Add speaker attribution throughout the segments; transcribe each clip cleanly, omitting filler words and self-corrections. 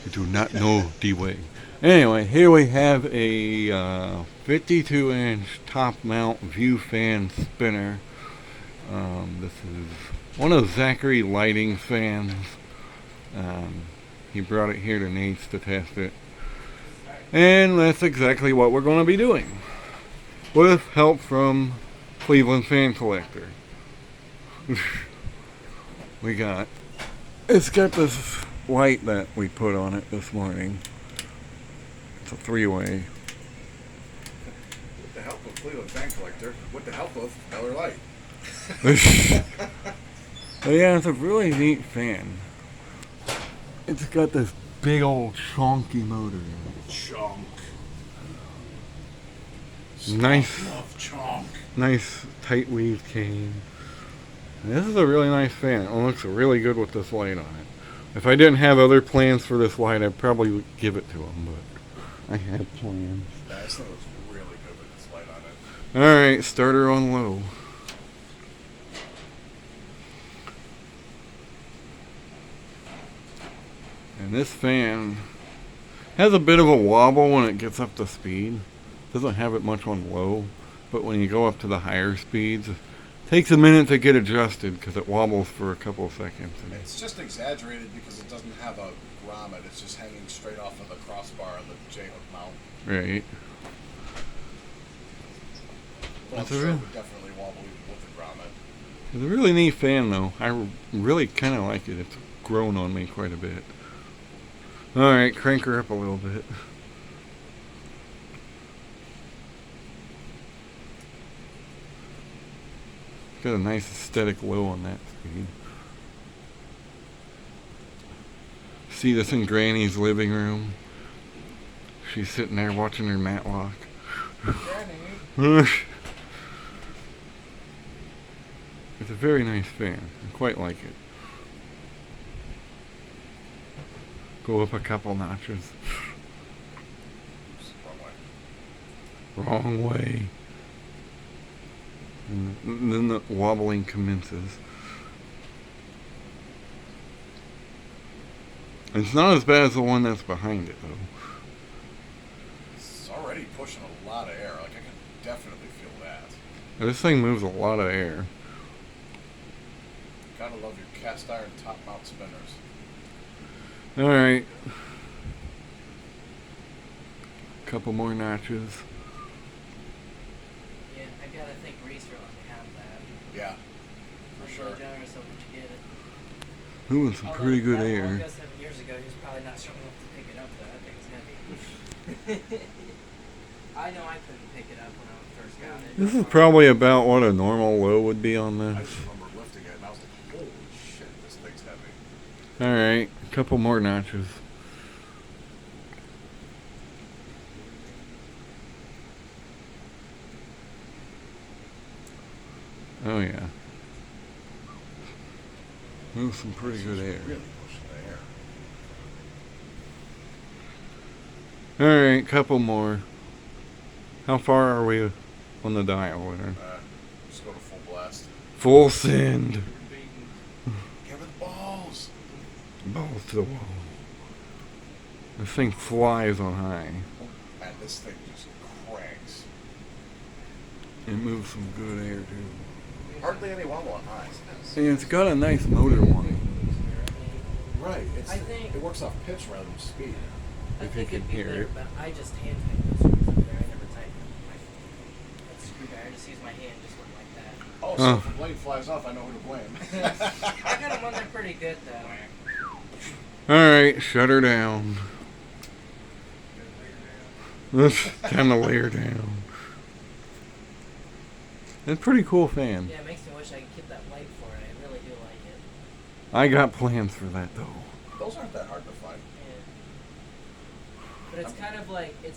Speaker 1: I do not know the way. Anyway, here we have a 52-inch top mount view fan spinner. This is one of Zachary Lighting's fans. Um, he brought it here to Nate's to test it. And that's exactly what we're going to be doing. With help from Cleveland Fan Collector. It's got this light that we put on it this morning. It's a 3-way.
Speaker 2: With the help of Cleveland Fan Collector, with the help of Miller Lite.
Speaker 1: But yeah, it's a really neat fan. It's got this big old chonky motor in it.
Speaker 2: Chunk.
Speaker 1: Nice,
Speaker 2: Love chunk.
Speaker 1: nice tight weave cane. And this is a really nice fan. It looks really good with this light on it. If I didn't have other plans for this light, I'd probably give it to him, but I had plans.
Speaker 2: Yeah, this thing looks really good with this light on it.
Speaker 1: Alright, starter on low. And this fan has a bit of a wobble when it gets up to speed. Doesn't have it much on low, but when you go up to the higher speeds, it takes a minute to get adjusted because it wobbles for a couple of seconds.
Speaker 2: It's just exaggerated because it doesn't have a grommet. It's just hanging straight off of the crossbar on the J-hook mount.
Speaker 1: Right.
Speaker 2: But
Speaker 1: That's
Speaker 2: I'm
Speaker 1: a
Speaker 2: sure it
Speaker 1: real-
Speaker 2: would definitely wobble with the grommet.
Speaker 1: It's a really neat fan, though. I really kind of like it. It's grown on me quite a bit. Alright, crank her up a little bit. Got a nice aesthetic low on that speed. See this in Granny's living room. She's sitting there watching her Matlock.
Speaker 2: Granny.
Speaker 1: It's a very nice fan. I quite like it. Go up a couple notches.
Speaker 2: Oops, wrong way.
Speaker 1: Wrong way. And then the wobbling commences. It's not as bad as the one that's behind it, though.
Speaker 2: It's already pushing a lot of air. Like, I can definitely feel that.
Speaker 1: This thing moves a lot of air.
Speaker 2: Gotta love your cast iron top mount spinners.
Speaker 1: Alright. Couple more notches.
Speaker 3: Yeah, I gotta think Reese will have that.
Speaker 2: Yeah, for sure.
Speaker 3: Generous of him to get it.
Speaker 1: Moving some pretty good
Speaker 3: that
Speaker 1: air.
Speaker 3: Long ago, 7 years ago, he was probably not strong enough to pick it up. Though that thing's heavy. I know I couldn't pick it up when I first got it.
Speaker 1: This is probably about what a normal low would be on
Speaker 2: I
Speaker 1: this.
Speaker 2: just remember lifting it and I was like, holy shit, this thing's heavy.
Speaker 1: Alright, couple more notches. Oh yeah. Move some pretty good air.
Speaker 2: Really pushing the air.
Speaker 1: Alright, couple more. How far are we on the dial there?
Speaker 2: Just go to full blast.
Speaker 1: Full send.
Speaker 2: Give it the balls.
Speaker 1: Balls to the wall. This thing flies on high.
Speaker 2: And this thing just cranks.
Speaker 1: It moves some good air too.
Speaker 2: Hardly any wobble on highs.
Speaker 1: And it's got a nice motor on it.
Speaker 2: Right.
Speaker 3: I think-
Speaker 2: it works off pitch rather than speed.
Speaker 3: I
Speaker 1: If you
Speaker 3: think
Speaker 1: can
Speaker 3: it'd be
Speaker 1: hear
Speaker 3: better,
Speaker 1: it.
Speaker 3: but I just hand type those screws up there. I never type that screwdriver. I just use my hand, just went like that.
Speaker 2: Oh, so
Speaker 1: Oh.
Speaker 2: if the blade flies off, I know who to blame.
Speaker 3: I got them on there pretty good though.
Speaker 1: Alright, shut her down. Time to lay her down. It's a pretty cool fan.
Speaker 3: Yeah, it makes me wish I could get that light for it. I really do like it.
Speaker 1: I got plans for that though.
Speaker 2: Those aren't that hard to find.
Speaker 3: Yeah. But it's kind of like, the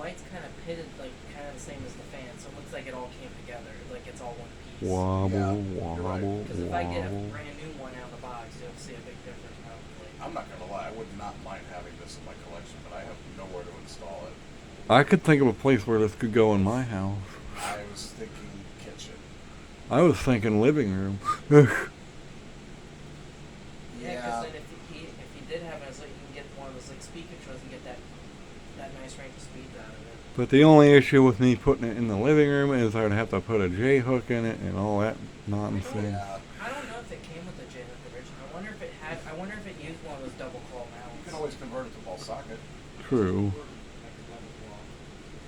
Speaker 3: light's kind of pitted, like, kind of the same as the fan, so it looks like it all came together, like it's all one piece.
Speaker 1: Wobble,
Speaker 2: Yeah, you're right.
Speaker 1: wobble,
Speaker 3: Because if I get a
Speaker 1: wobble.
Speaker 3: brand new one out of the box, you'll see a big difference probably.
Speaker 2: I'm not gonna lie, I would not mind having this in my collection, but I have nowhere to install it.
Speaker 1: I could think of a place where this could go in my house.
Speaker 2: I was thinking kitchen.
Speaker 1: I was thinking living room.
Speaker 3: Yeah, because then if he did have it so you can get one of those like speed controls and get that nice range of speeds out of it.
Speaker 1: But the only issue with me putting it in the living room is I'd have to put a J hook in it and all that nonsense.
Speaker 2: Yeah.
Speaker 3: I don't know if it came with a J hook originally. I wonder if it had. I wonder if it used one of those double claw mounts.
Speaker 2: You can always convert it to ball socket.
Speaker 1: True.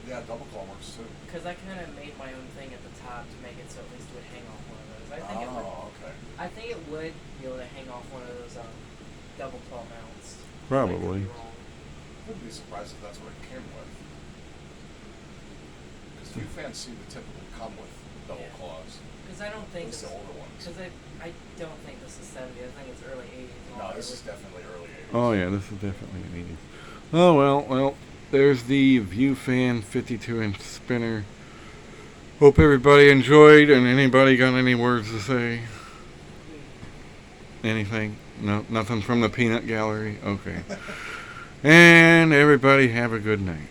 Speaker 2: Yeah, double claw works too.
Speaker 3: Because I kind of made my own thing at the top to make it so at least it would hang off one of those. I think it would.
Speaker 2: Oh, okay.
Speaker 3: I think it would be able to hang off one of those double claw mounts.
Speaker 1: Probably.
Speaker 3: I could be wrong.
Speaker 2: Wouldn't be surprised if that's what it came with. Because view fans seem to typically come with double
Speaker 3: Yeah.
Speaker 2: claws.
Speaker 3: Because I don't
Speaker 2: At
Speaker 3: think
Speaker 2: least the older ones.
Speaker 3: Because I don't think this is 70s. I think it's early 80s. and
Speaker 2: No,
Speaker 3: all
Speaker 2: this
Speaker 3: that.
Speaker 2: is definitely early 80s.
Speaker 1: Oh yeah, this is definitely an 80s. Oh well, there's the Viewfan 52-inch spinner. Hope everybody enjoyed, and anybody got any words to say? Anything? No, nothing from the peanut gallery? Okay. And everybody have a good night.